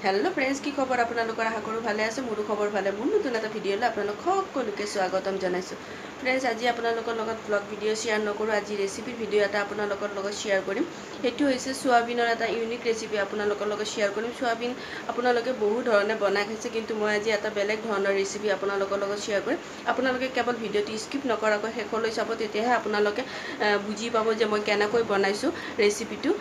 Hello friends की खबर আপোনালোকৰ আশা কৰো ভালে আছে মোৰো খবৰ ভালে মোৰ নতুন এটা ভিডিঅ'লৈ আপোনালোক সকলোকে স্বাগতম জনাইছো फ्रेंड्स আজি আপোনালোকৰ লগত ব্লগ ভিডিঅ' শেয়াৰ নকৰো আজি ৰেচিপি ভিডিঅ' এটা আপোনালোকৰ লগত শেয়াৰ কৰিম হেতু হৈছে সোয়াবিনৰ এটা ইউনিক ৰেচিপি আপোনালোকৰ লগত শেয়াৰ কৰিম সোয়াবিন আপোনালোকে বহু ধৰণে বনাই খাইছে কিন্তু মই আজি এটা বেলেগ ধৰণৰ ৰেচিপি আপোনালোকৰ লগত শেয়াৰ কৰিম আপোনালোকে কেৱল ভিডিঅ'টো স্কিপ নকৰাকৈ শেষলৈ চাব তেতিয়াহে আপোনালোকে বুজি পাব যে মই কেনেকৈ বনাইছো ৰেচিপিটো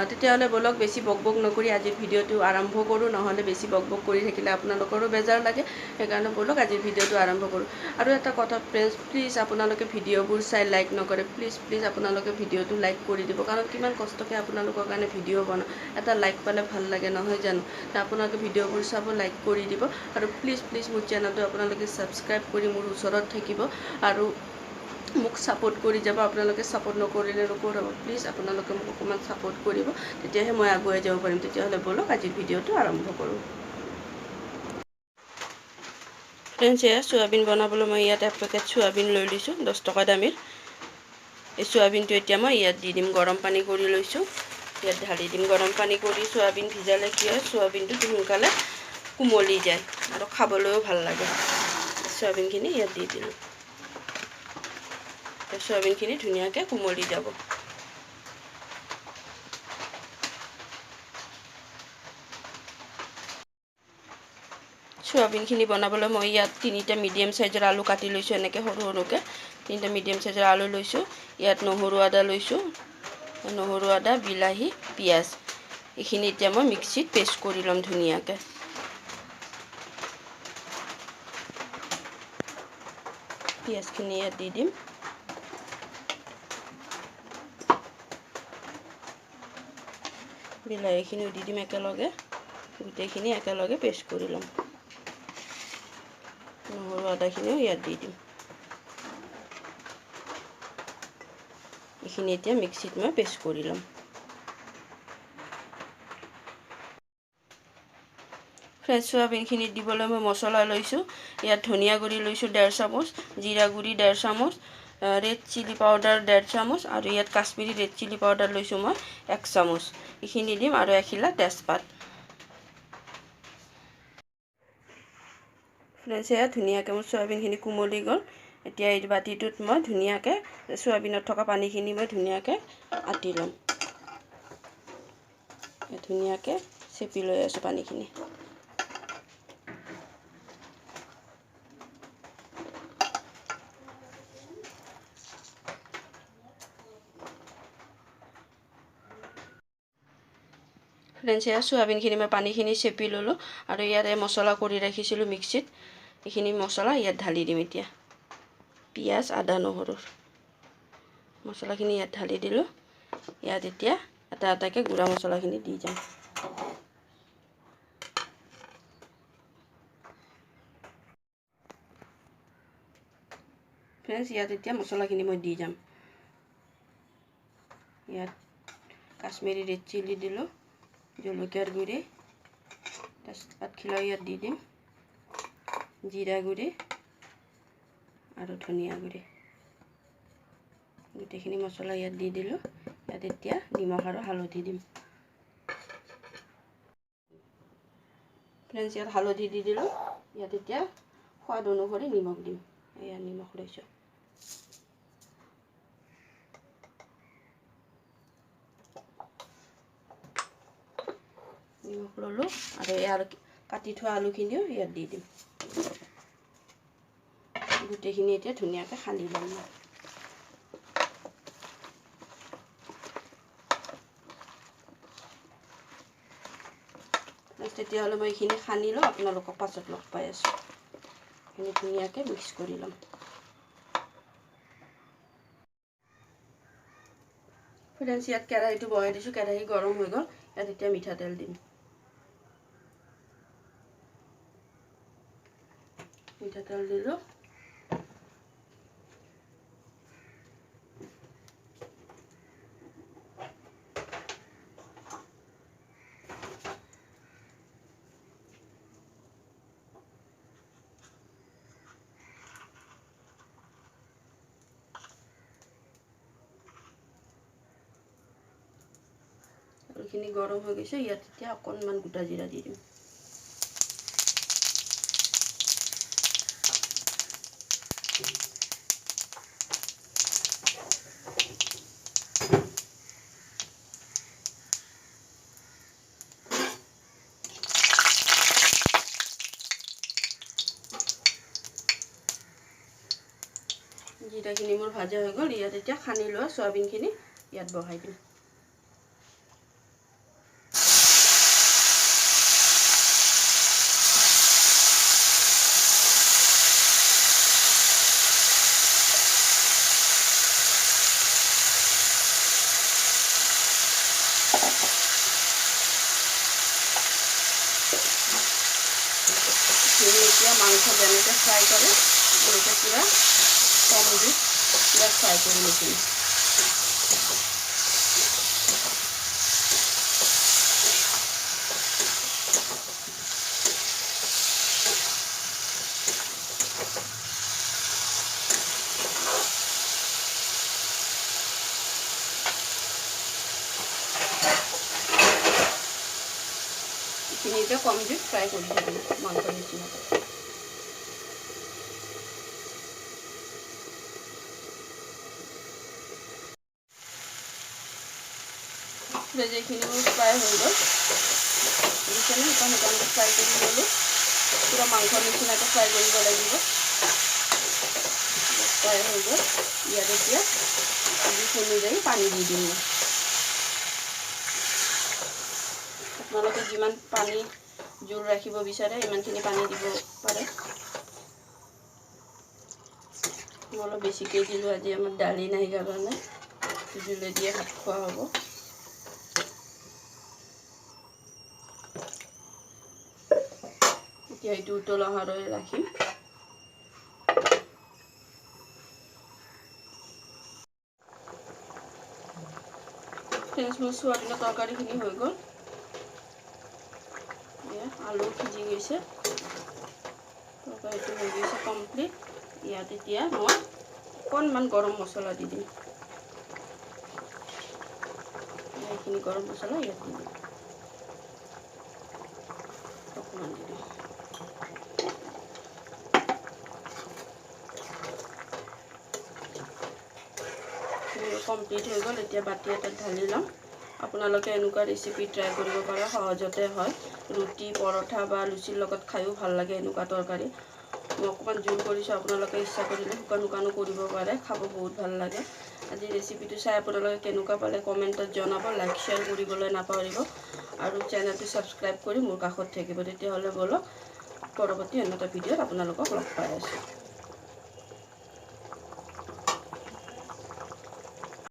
তেতিয়াহলে বলক বেছি বকবক নকৰি আজি ভিডিঅ'টো আৰম্ভ কৰো নহলে বেছি বকবক কৰি থাকিলে আপোনালোকৰো বেজাৰ লাগে সেইকাৰণে বলক আজি ভিডিঅ'টো আৰম্ভ কৰো আৰু এটা কথা ফ্ৰেন্ডছ প্লিজ আপোনালোকে ভিডিঅ'বোৰ চাই লাইক নকৰে প্লিজ আপোনালোকে ভিডিঅ'টো লাইক কৰি দিব কাৰণ কিমান কষ্টকে আপোনালোকৰ কাৰণে ভিডিঅ' বনাও এটা লাইক পালে ভাল লাগে নহয় জানো আপোনালোকে ভিডিঅ'বোৰ চাব লাইক কৰি দিব আৰু প্লিজ মোৰ চেনেলটো আপোনালোকে সাবস্ক্ৰাইব কৰি মোৰ ওচৰত থাকিব আৰু মোক সাপোৰ্ট কৰি যাব আপোনালোকে সাপোৰ্ট নকৰিলে নকৰিব প্লিজ আপোনালোকে মোক অকমান সাপোৰ্ট কৰিব তেতিয়াহে মই আগুৱাই যাব পাৰিম তেতিয়াহলে বলক আজি ভিডিঅ'টো আৰম্ভ কৰো फ्रेंड्स ये सोयाबिन बनाবলৈ মই ইয়াত এক পেকেট সোয়াবিন লৈ লৈছো 10 টকা দামেৰ এই সোয়াবিনটো এতিয়া মই ইয়াত দি দিম গৰম পানী কৰি লৈছো ইয়াত ঢালি দিম গৰম পানী কৰি সোয়াবিন ভিজালে কি হয় সোয়াবিনটো সোনকালে কুমলি যায় আৰু খাবলৈও ভাল লাগে সোয়াবিনখিনি ইয়াত দি দিলো সোয়াবিনখিনি ধুনিয়াকৈ কুমলি যাব সোয়াবিনখিনি বনাবলৈ মই ইয়াত 3টা মিডিয়াম সাইজৰ আলু কাটি লৈছো এনেকৈ সৰু সৰুকৈ 3টা মিডিয়াম সাইজৰ আলু লৈছো ইয়াত নহৰু আদা লৈছো নহৰু আদা বিলাহী পিয়াজ এইখিনি এতিয়া মই মিক্সিত পেষ্ট কৰি লম ধুনিয়াকৈ পিয়াজখিনি ইয়াত দি দিম বিলাহীখিনি দি দিম একেলগে গোটেইখিনি একেলগে পেষ্ট কৰি লম নহৰু আদাখিনিও ইয়াত দি দিম এইখিনি এতিয়া মিক্সিত মই পেষ্ট কৰি লম ফ্ৰেছ সোয়াবিনখিনি দিবলৈ মই মছলা লৈছো ইয়াত ধনিয়া গুৰি লৈছো 1.5 চামুচ জিৰা গুৰি 1.5 চামুচ ৰেড চিলি পাউডাৰ 1.5 চামুচ আৰু ইয়াত কাশ্মীৰী ৰেড চিলি পাউডাৰ লৈছো মই 1 চামুচ এইখিনি দিম আৰু এখিলা তেজপাত ফ্ৰেন্ডছ এয়া ধুনিয়াকৈ মোৰ সোয়াবিনখিনি কুমলি গল এতিয়া এই বাটিটোত মই ধুনিয়াকৈ সোয়াবিনত থকা পানীখিনি মই ধুনিয়াকৈ আটি লম ধুনিয়াকৈ চেপি লৈ আছো পানীখিনি फ्रेंड्स या सोयाबिनখিনি মই পানীখিনি চেপি ললো আৰু ইয়াৰে মছলা কৰি ৰাখিছিলো মিক্সিত এইখিনি মছলা ইয়াত ঢালি দিম এতিয়া পিয়াজ আদা নহৰুৰ মছলাখিনি ইয়াত ঢালি দিলো ইয়াত এতিয়া এটা এটাকৈ গুড়া মছলাখিনি দি যাম फ्रेंड्स ইয়াত এতিয়া মছলাখিনি মই দি যাম ইয়াত কাশ্মীৰী ৰেড চিলি দিলো জলকীয়াৰ গুড়ি তেজপাতখিলা ইয়াত দি দিম জিৰা গুড়ি আৰু ধনিয়া গুড়ি গোটেইখিনি মছলা ইয়াত দি দিলো ইয়াত এতিয়া নিমখ আৰু হালধি দিম ফ্ৰেন্ডছ ইয়াত হালধি দি দিলো ইয়াত এতিয়া সোৱাদ অনুসৰি নিমখ দিম এয়া নিমখ লৈছো নিমখ ললো আৰু ইয়াৰ কাটি থোৱা আলুখিনিও ইয়াত দি দিম গোটেইখিনি এতিয়া ধুনিয়াকৈ সানি লম তেতিয়াহ'লে মই এইখিনি সানি লওঁ আপোনালোকক পাছত লগ পাই আছো এইখিনি ধুনিয়াকৈ মিক্স কৰি লম ফ্ৰেন্ডছ ইয়াত কেৰাহীটো বহাই দিছো কেৰাহী গৰম হৈ গ'ল ইয়াত এতিয়া মিঠাতেল দিম মিঠাতেল দিলো এইখিনি গৰম হৈ গৈছে ইয়াত এতিয়া অকণমান গোটা জিৰা দি দিম জিৰাখিনি মোৰ ভাজা হৈ গ'ল। ইয়াত এতিয়া খানি লোৱা চয়াবিনখিনি ইয়াত বহাই দিম। এতিয়া মাংস যেনেকৈ ফ্ৰাই কৰে এনেকৈ পুৰা কম জুইত পুৰা ফ্ৰাই কৰি লৈছিল। এইখিনিতে কম জুইত ফ্ৰাই কৰি থাকিম মাংসৰ নিচিনাকৈ। ভেজিখিনি মোৰ ফ্ৰাই হৈ গ'ল। বুজিছেনে? শুকানকৈ ফ্ৰাই কৰি ল'লোঁ। পুৰা মাংসৰ নিচিনাকৈ ফ্ৰাই কৰিব লাগিব। ফ্ৰাই হৈ গ'ল। ইয়াত এতিয়া জুইচ অনুযায়ী পানী দি দিম। আপোনালোকে যিমান পানী জোল ৰাখিব বিচাৰে ইমানখিনি পানী দিব পাৰে। মই অলপ বেছিকৈ দিলোঁ, আজি আমাৰ দালি নাই কাৰণে জোলে দিয়ে ভাত খোৱা হ'ব। এতিয়া এইটো উতল অহালৈ ৰাখিম। ফ্ৰেঞ্চ মোৰ চয়াবিনৰ তৰকাৰীখিনি হৈ গ'ল। আলু সিজি গৈছে, তৰকাৰীটো হৈ গৈছে কমপ্লিট। ইয়াত এতিয়া মই অকণমান গৰম মছলা দি দিম। এইখিনি গৰম মছলা ইয়াত দি দিম, অকণমান দি দিম। কমপ্লিট হৈ গ'ল। এতিয়া বাতি এটাত ঢালি ল'ম। আপোনালোকে এনেকুৱা ৰেচিপি ট্ৰাই কৰিব পাৰে, সহজতে হয়। ৰুটি পৰঠা বা লুচিৰ লগত খায়ো ভাল লাগে এনেকুৱা তৰকাৰী। মই অকণমান জোল কৰিছোঁ, আপোনালোকে ইচ্ছা কৰিলে শুকান শুকানো কৰিব পাৰে, খাব বহুত ভাল লাগে। আজি ৰেচিপিটো চাই আপোনালোকে কেনেকুৱা পালে কমেণ্টত জনাব। লাইক শ্বেয়াৰ কৰিবলৈ নাপাহৰিব আৰু চেনেলটো ছাবস্ক্ৰাইব কৰি মোৰ কাষত থাকিব। তেতিয়াহ'লে ব'লক পৰৱৰ্তী অন্য এটা ভিডিঅ'ত আপোনালোকক লগ পাই আছোঁ।